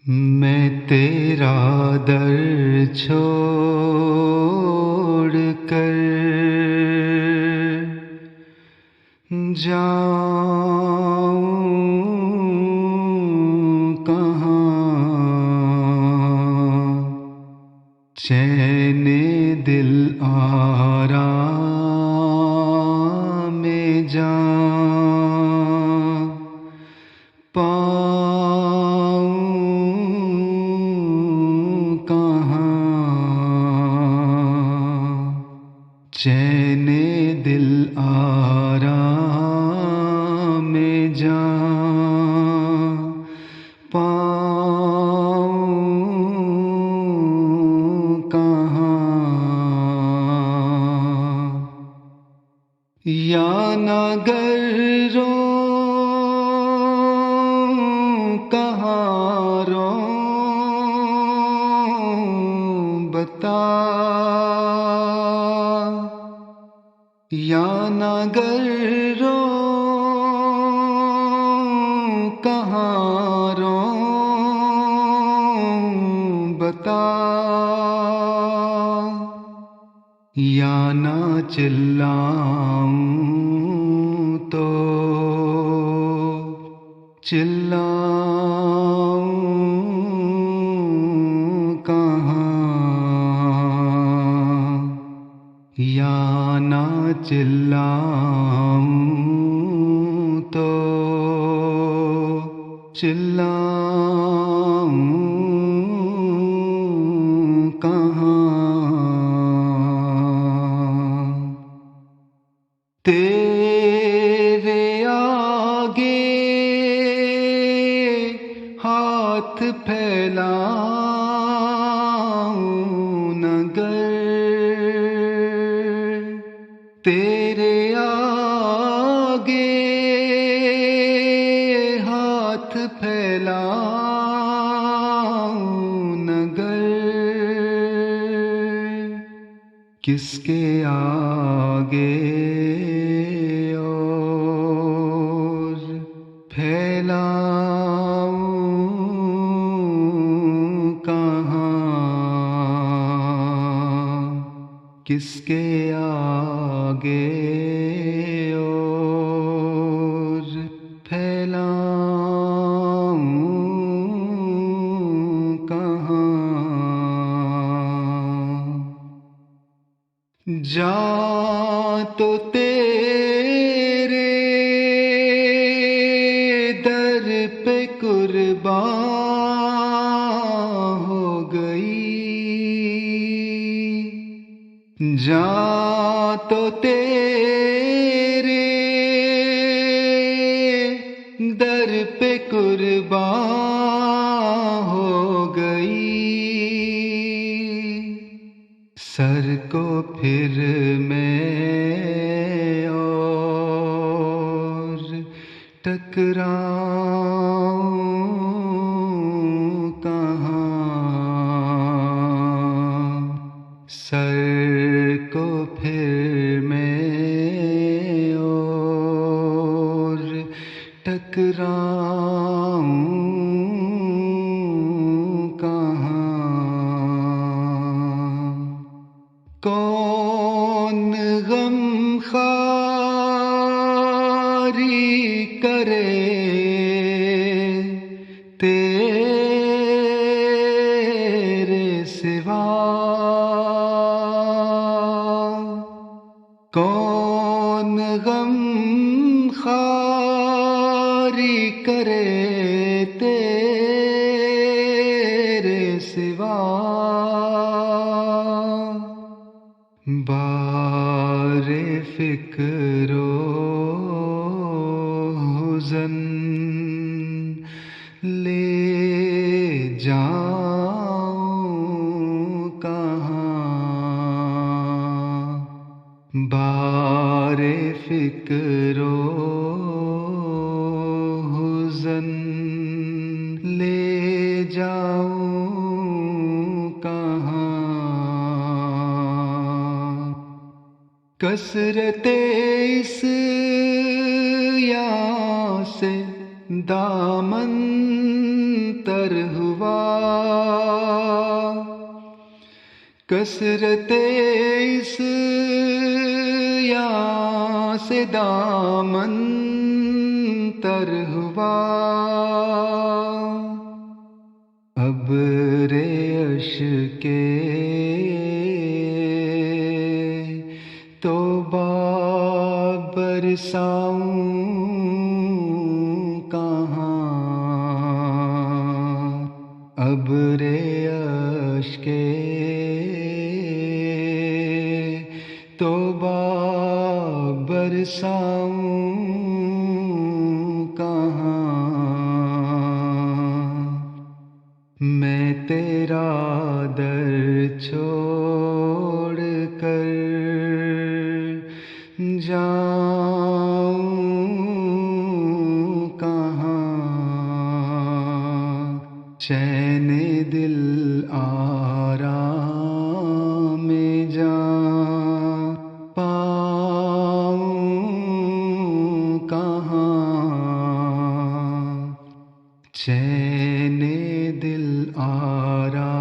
میں تیرا در چھوڑ کر جاؤں کہاں، چین دل آرام جان پاؤں کہاں، چین دل آرام جان پاؤں کہاں، یا نگر رو کہاں رو بتا، یا نگر رو کہاں رو بتا، یا نہ چلاؤں تو چلاؤں کہاں، یا نہ چلاؤں تو چلاؤں کہاں، تیرے آگے ہاتھ پھیلاؤں نگر، تیرے آگے ہاتھ پھیلاؤں نگر، کس کے آگے اور پھیلاؤں کہاں، کس کے آگے اور پھیلاؤں کہاں، جاں تو تیرے در پہ قربان ہو گئی، جاں تو تیرے در پہ قربان ہو گئی، سر کو پھر میں اور ٹکراؤں کہاں، سر کو پھر میں اور ٹکراؤں کہاں، کون غم خواری کرے تیرے سوا، کون غم خواری کرے تیرے سوا، بار فکر و حزن لے جاؤں کہاں، بار فکر و حزن لے جاؤں کہاں، کثرت اس یا سے دامن تر ہوا، ہوا کثرت اس یا سے دامن تر ہوا ابر اشک توبہ برساؤں کہاں ابر اشک توبہ برساؤں کہاں میں تیرا در چھوڑ کر جاؤں کہاں چین دل آرام جاں پاؤں کہاں چین دل آرام